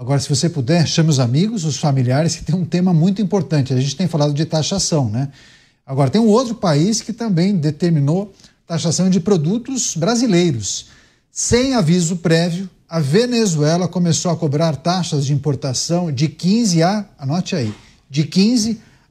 Agora, se você puder, chame os amigos, os familiares, que tem um tema muito importante. A gente tem falado de taxação, né? Agora, tem um outro país que também determinou taxação de produtos brasileiros. Sem aviso prévio, a Venezuela começou a cobrar taxas de importação de 15%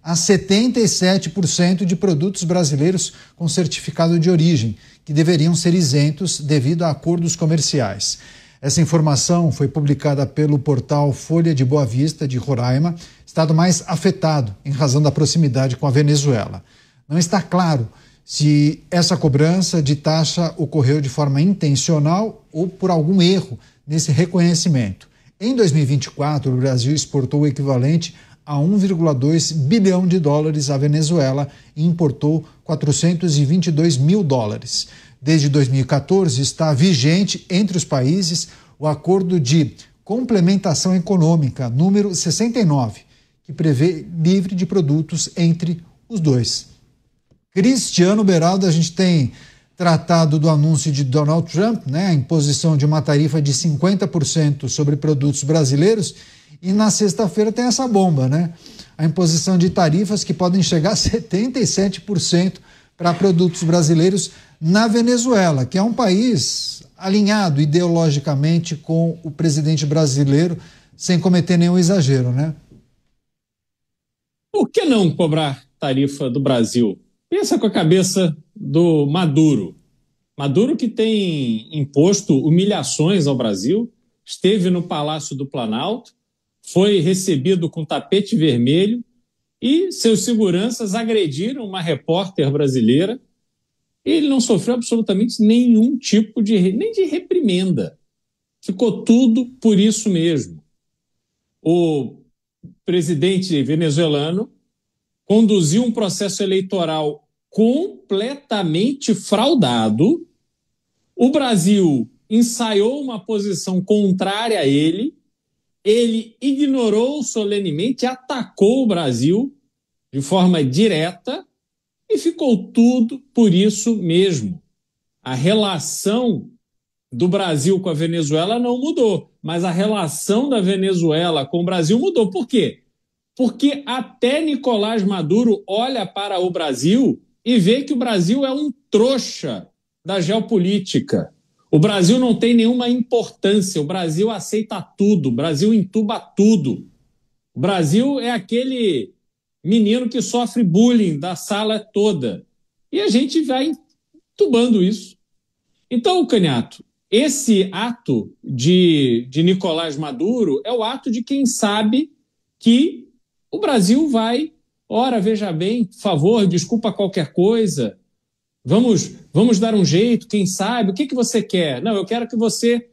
a 77% de produtos brasileiros com certificado de origem, que deveriam ser isentos devido a acordos comerciais. Essa informação foi publicada pelo portal Folha de Boa Vista, de Roraima, estado mais afetado em razão da proximidade com a Venezuela. Não está claro se essa cobrança de taxa ocorreu de forma intencional ou por algum erro nesse reconhecimento. Em 2024, o Brasil exportou o equivalente a 1,2 bilhão de dólares à Venezuela e importou 422 mil dólares. Desde 2014, está vigente entre os países o Acordo de Complementação Econômica, número 69, que prevê livre de produtos entre os dois. Cristiano Beraldo, a gente tem tratado do anúncio de Donald Trump, né, a imposição de uma tarifa de 50% sobre produtos brasileiros, e na sexta-feira tem essa bomba, né? A imposição de tarifas que podem chegar a 77% para produtos brasileiros na Venezuela, que é um país alinhado ideologicamente com o presidente brasileiro, sem cometer nenhum exagero, né? Por que não cobrar tarifa do Brasil? Pensa com a cabeça do Maduro. Maduro que tem imposto humilhações ao Brasil, esteve no Palácio do Planalto, foi recebido com tapete vermelho e seus seguranças agrediram uma repórter brasileira. Ele não sofreu absolutamente nenhum tipo nem de reprimenda. Ficou tudo por isso mesmo. O presidente venezuelano conduziu um processo eleitoral completamente fraudado. O Brasil ensaiou uma posição contrária a ele. Ele ignorou solenemente, atacou o Brasil de forma direta e ficou tudo por isso mesmo. A relação do Brasil com a Venezuela não mudou, mas a relação da Venezuela com o Brasil mudou. Por quê? Porque até Nicolás Maduro olha para o Brasil e vê que o Brasil é um trouxa da geopolítica. O Brasil não tem nenhuma importância, o Brasil aceita tudo, o Brasil entuba tudo. O Brasil é aquele menino que sofre bullying da sala toda. E a gente vai entubando isso. Então, Canhato, esse ato de Nicolás Maduro é o ato de quem sabe que o Brasil vai, ora, veja bem, por favor, desculpa qualquer coisa, vamos dar um jeito, quem sabe, o que você quer? Não, eu quero que você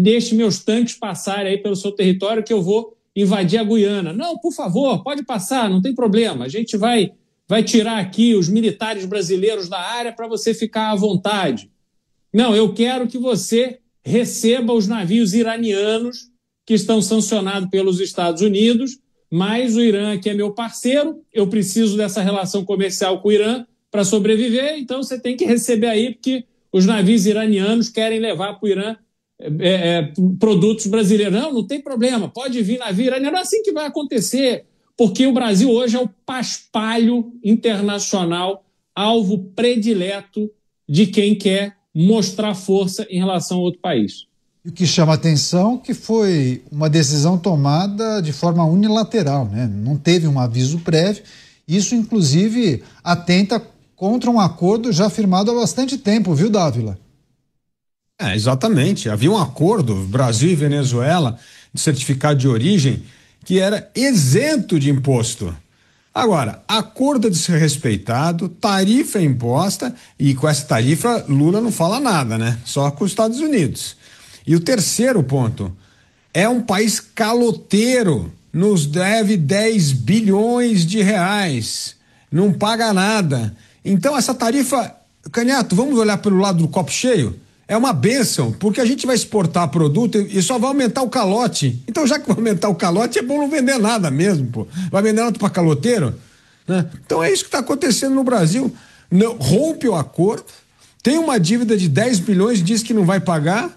deixe meus tanques passarem aí pelo seu território que eu vou invadir a Guiana. Não, por favor, pode passar, não tem problema, a gente vai tirar aqui os militares brasileiros da área para você ficar à vontade. Não, eu quero que você receba os navios iranianos que estão sancionados pelos Estados Unidos, mas o Irã, que é meu parceiro, eu preciso dessa relação comercial com o Irã para sobreviver, então você tem que receber aí, porque os navios iranianos querem levar para o Irã produtos brasileiros. Não tem problema, pode vir navio iraniano, é assim que vai acontecer, porque o Brasil hoje é o paspalho internacional, alvo predileto de quem quer mostrar força em relação a outro país. E o que chama a atenção é que foi uma decisão tomada de forma unilateral, né? Não teve um aviso prévio. Isso, inclusive, atenta contra um acordo já firmado há bastante tempo, viu, Dávila? Exatamente. Havia um acordo, Brasil e Venezuela, de certificado de origem, que era isento de imposto. Agora, acordo de ser respeitado, tarifa imposta, e com essa tarifa Lula não fala nada, né? Só com os Estados Unidos. E o terceiro ponto, é um país caloteiro, nos deve 10 bilhões de reais, não paga nada. Então essa tarifa, Canhato, vamos olhar pelo lado do copo cheio? É uma bênção, porque a gente vai exportar produto e só vai aumentar o calote. Então, já que vai aumentar o calote, é bom não vender nada mesmo, pô. Vai vender nada para caloteiro, né? Então é isso que está acontecendo no Brasil. Não, rompe o acordo, tem uma dívida de 10 bilhões, diz que não vai pagar,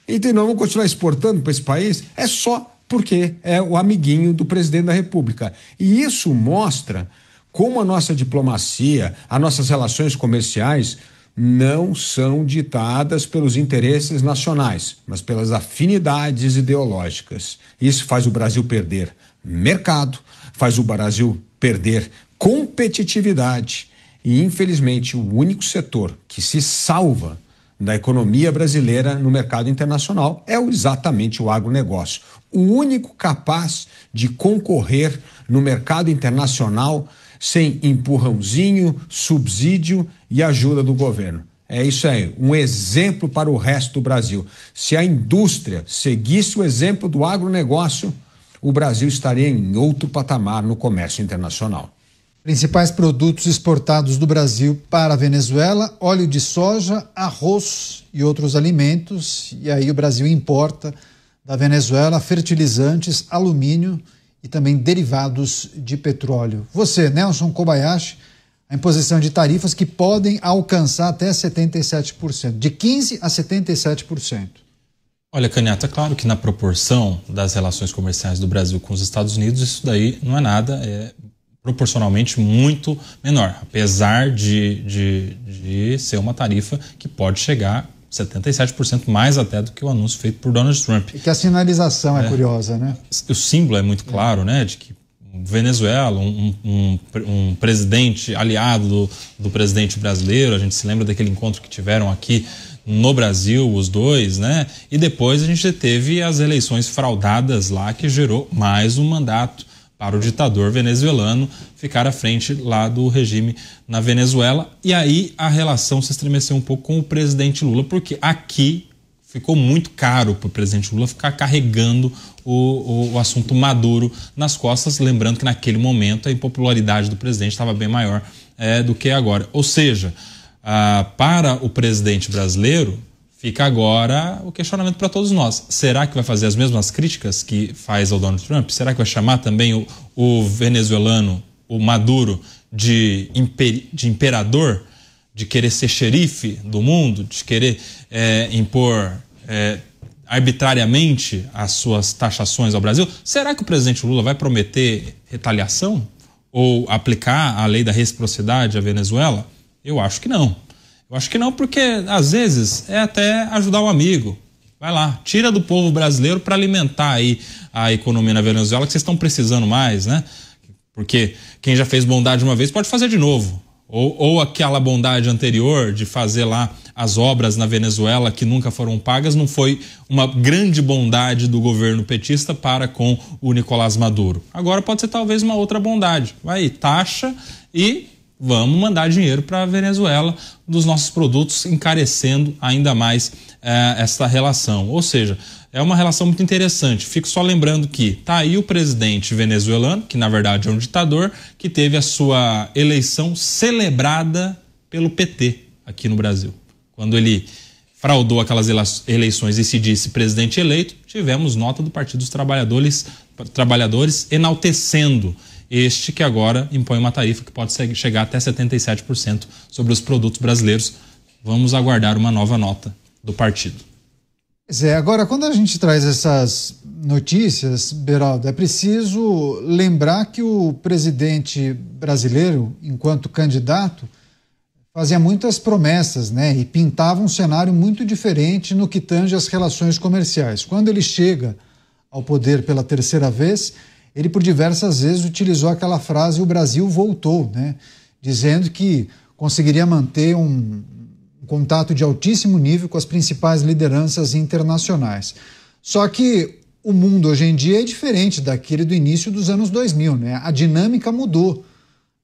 então nós vamos continuar exportando para esse país. É só porque é o amiguinho do presidente da República. E isso mostra como a nossa diplomacia, as nossas relações comerciais não são ditadas pelos interesses nacionais, mas pelas afinidades ideológicas. Isso faz o Brasil perder mercado, faz o Brasil perder competitividade e, infelizmente, o único setor que se salva da economia brasileira no mercado internacional é exatamente o agronegócio. O único capaz de concorrer no mercado internacional sem empurrãozinho, subsídio e ajuda do governo. É isso aí, um exemplo para o resto do Brasil. Se a indústria seguisse o exemplo do agronegócio, o Brasil estaria em outro patamar no comércio internacional. Principais produtos exportados do Brasil para a Venezuela: óleo de soja, arroz e outros alimentos. E aí o Brasil importa da Venezuela fertilizantes, alumínio e também derivados de petróleo. Você, Nelson Kobayashi, a imposição de tarifas que podem alcançar até 77%, de 15% a 77%. Olha, Canhata, claro que na proporção das relações comerciais do Brasil com os Estados Unidos, isso daí não é nada, é proporcionalmente muito menor, apesar de ser uma tarifa que pode chegar 77% mais até do que o anúncio feito por Donald Trump. E que a sinalização é curiosa, né? O símbolo é muito claro, né, de que Venezuela, um presidente aliado do presidente brasileiro, a gente se lembra daquele encontro que tiveram aqui no Brasil, os dois, né? E depois a gente teve as eleições fraudadas lá, que gerou mais um mandato para o ditador venezuelano ficar à frente lá do regime na Venezuela. E aí a relação se estremeceu um pouco com o presidente Lula, porque aqui ficou muito caro para o presidente Lula ficar carregando o assunto Maduro nas costas, lembrando que naquele momento a impopularidade do presidente estava bem maior do que agora. Ou seja, para o presidente brasileiro, fica agora o questionamento para todos nós. Será que vai fazer as mesmas críticas que faz ao Donald Trump? Será que vai chamar também o venezuelano, o Maduro, de imperador, de querer ser xerife do mundo, de querer impor arbitrariamente as suas taxações ao Brasil? Será que o presidente Lula vai prometer retaliação ou aplicar a lei da reciprocidade à Venezuela? Eu acho que não. Eu acho que não, porque às vezes é até ajudar um amigo. Vai lá, tira do povo brasileiro para alimentar aí a economia na Venezuela, que vocês estão precisando mais, né? Porque quem já fez bondade uma vez pode fazer de novo. Ou aquela bondade anterior de fazer lá as obras na Venezuela que nunca foram pagas não foi uma grande bondade do governo petista para com o Nicolás Maduro. Agora pode ser talvez uma outra bondade. Vai, taxa e vamos mandar dinheiro para a Venezuela dos nossos produtos, encarecendo ainda mais essa relação. Ou seja, é uma relação muito interessante. Fico só lembrando que está aí o presidente venezuelano, que na verdade é um ditador, que teve a sua eleição celebrada pelo PT aqui no Brasil. Quando ele fraudou aquelas eleições e se disse presidente eleito, tivemos nota do Partido dos Trabalhadores enaltecendo este que agora impõe uma tarifa que pode chegar até 77% sobre os produtos brasileiros. Vamos aguardar uma nova nota do partido. Agora, quando a gente traz essas notícias, Beraldo, é preciso lembrar que o presidente brasileiro, enquanto candidato, fazia muitas promessas, né? E pintava um cenário muito diferente no que tange às relações comerciais. Quando ele chega ao poder pela terceira vez, ele por diversas vezes utilizou aquela frase "o Brasil voltou", né? Dizendo que conseguiria manter um contato de altíssimo nível com as principais lideranças internacionais. Só que o mundo hoje em dia é diferente daquele do início dos anos 2000, né? A dinâmica mudou.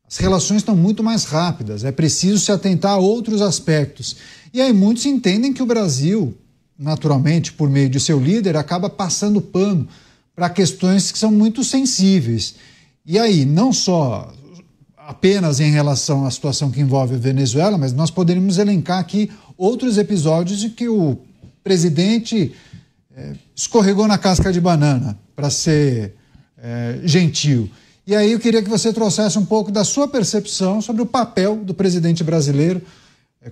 As relações estão muito mais rápidas, é preciso se atentar a outros aspectos. E aí muitos entendem que o Brasil, naturalmente, por meio de seu líder, acaba passando pano para questões que são muito sensíveis. E aí, não só apenas em relação à situação que envolve a Venezuela, mas nós poderíamos elencar aqui outros episódios em que o presidente escorregou na casca de banana, para ser gentil. E aí eu queria que você trouxesse um pouco da sua percepção sobre o papel do presidente brasileiro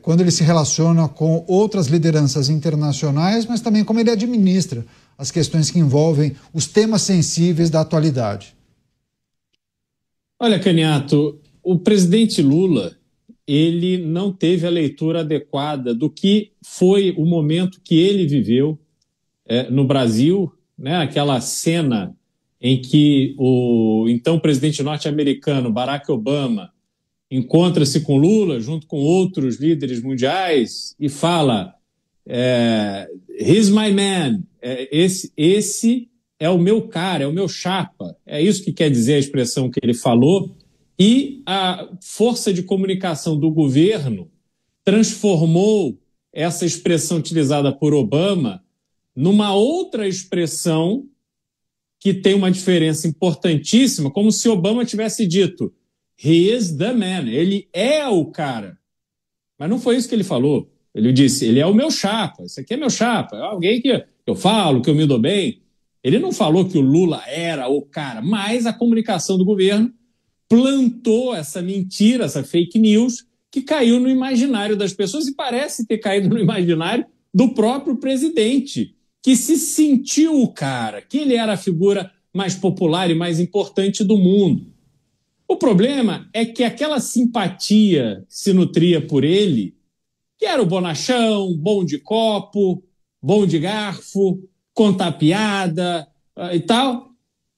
quando ele se relaciona com outras lideranças internacionais, mas também como ele administra as questões que envolvem os temas sensíveis da atualidade? Olha, Caniato, o presidente Lula, ele não teve a leitura adequada do que foi o momento que ele viveu no Brasil, né? Aquela cena em que o então presidente norte-americano, Barack Obama, encontra-se com Lula, junto com outros líderes mundiais, e fala, he's my man, esse é o meu cara, é o meu chapa. É isso que quer dizer a expressão que ele falou. E a força de comunicação do governo transformou essa expressão utilizada por Obama numa outra expressão que tem uma diferença importantíssima, como se Obama tivesse dito he is the man, ele é o cara. Mas não foi isso que ele falou. Ele disse, ele é o meu chapa, esse aqui é meu chapa, é alguém que eu falo, que eu me dou bem. Ele não falou que o Lula era o cara, mas a comunicação do governo plantou essa mentira, essa fake news, que caiu no imaginário das pessoas e parece ter caído no imaginário do próprio presidente, que se sentiu o cara, que ele era a figura mais popular e mais importante do mundo. O problema é que aquela simpatia que se nutria por ele, que era o bonachão, bom de copo, bom de garfo, contar piada e tal,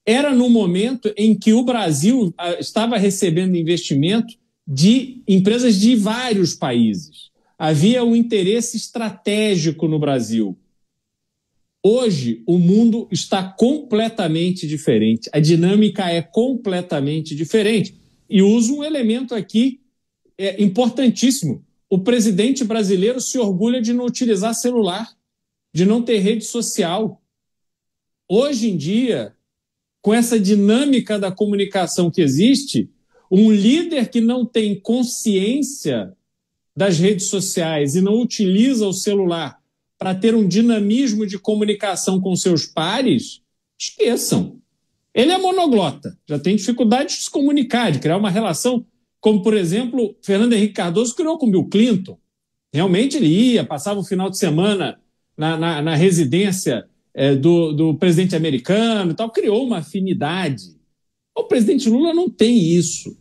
era no momento em que o Brasil estava recebendo investimento de empresas de vários países. Havia um interesse estratégico no Brasil. Hoje, o mundo está completamente diferente. A dinâmica é completamente diferente. E uso um elemento aqui importantíssimo. O presidente brasileiro se orgulha de não utilizar celular, de não ter rede social. Hoje em dia, com essa dinâmica da comunicação que existe, um líder que não tem consciência das redes sociais e não utiliza o celular para ter um dinamismo de comunicação com seus pares, esqueçam. Ele é monoglota, já tem dificuldade de se comunicar, de criar uma relação, como, por exemplo, Fernando Henrique Cardoso criou com Bill Clinton. Realmente ele ia, passava o final de semana na residência do presidente americano e tal, criou uma afinidade. O presidente Lula não tem isso.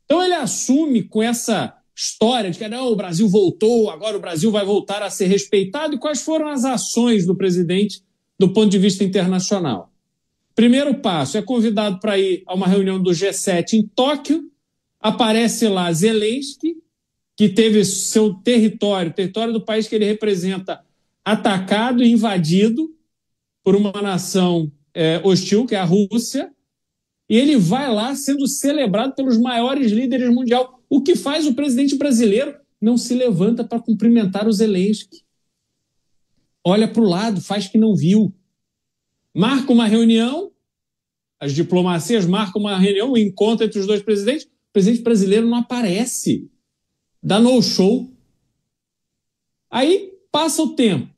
Então ele assume com essa história de que não, o Brasil voltou, agora o Brasil vai voltar a ser respeitado. E quais foram as ações do presidente do ponto de vista internacional? Primeiro passo, é convidado para ir a uma reunião do G7 em Tóquio, aparece lá Zelensky, que teve seu território, o território do país que ele representa, atacado e invadido por uma nação hostil, que é a Rússia, e ele vai lá sendo celebrado pelos maiores líderes mundiais. O que faz o presidente brasileiro? Não se levanta para cumprimentar o Zelensky. Olha para o lado, faz que não viu. Marca uma reunião, as diplomacias marcam uma reunião, um encontro entre os dois presidentes, o presidente brasileiro não aparece, dá no-show. Aí passa o tempo.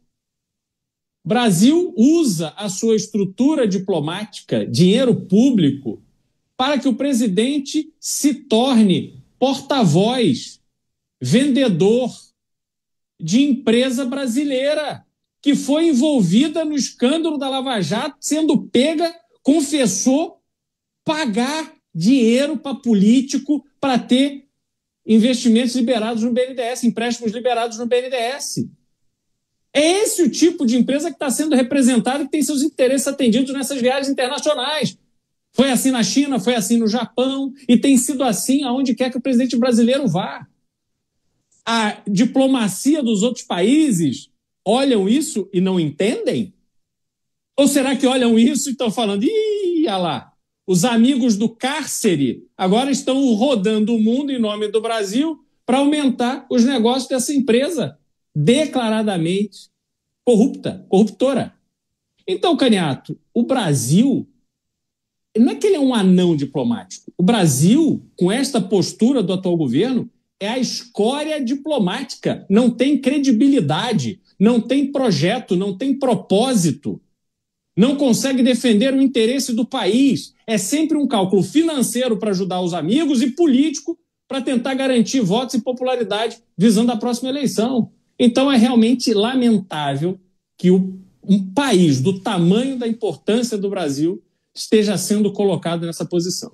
Brasil usa a sua estrutura diplomática, dinheiro público, para que o presidente se torne porta-voz, vendedor de empresa brasileira que foi envolvida no escândalo da Lava Jato, sendo pega, confessou pagar dinheiro para político para ter investimentos liberados no BNDES, empréstimos liberados no BNDES. É esse o tipo de empresa que está sendo representada e que tem seus interesses atendidos nessas viagens internacionais. Foi assim na China, foi assim no Japão e tem sido assim aonde quer que o presidente brasileiro vá. A diplomacia dos outros países olham isso e não entendem? Ou será que olham isso e estão falando, olha lá, os amigos do cárcere agora estão rodando o mundo em nome do Brasil para aumentar os negócios dessa empresa declaradamente corruptora. Então, Caniato, o Brasil, não é que ele é um anão diplomático. O Brasil, com esta postura do atual governo, é a escória diplomática. Não tem credibilidade, não tem projeto, não tem propósito. Não consegue defender o interesse do país. É sempre um cálculo financeiro para ajudar os amigos e político para tentar garantir votos e popularidade visando a próxima eleição. Então é realmente lamentável que o um país do tamanho da importância do Brasil esteja sendo colocado nessa posição.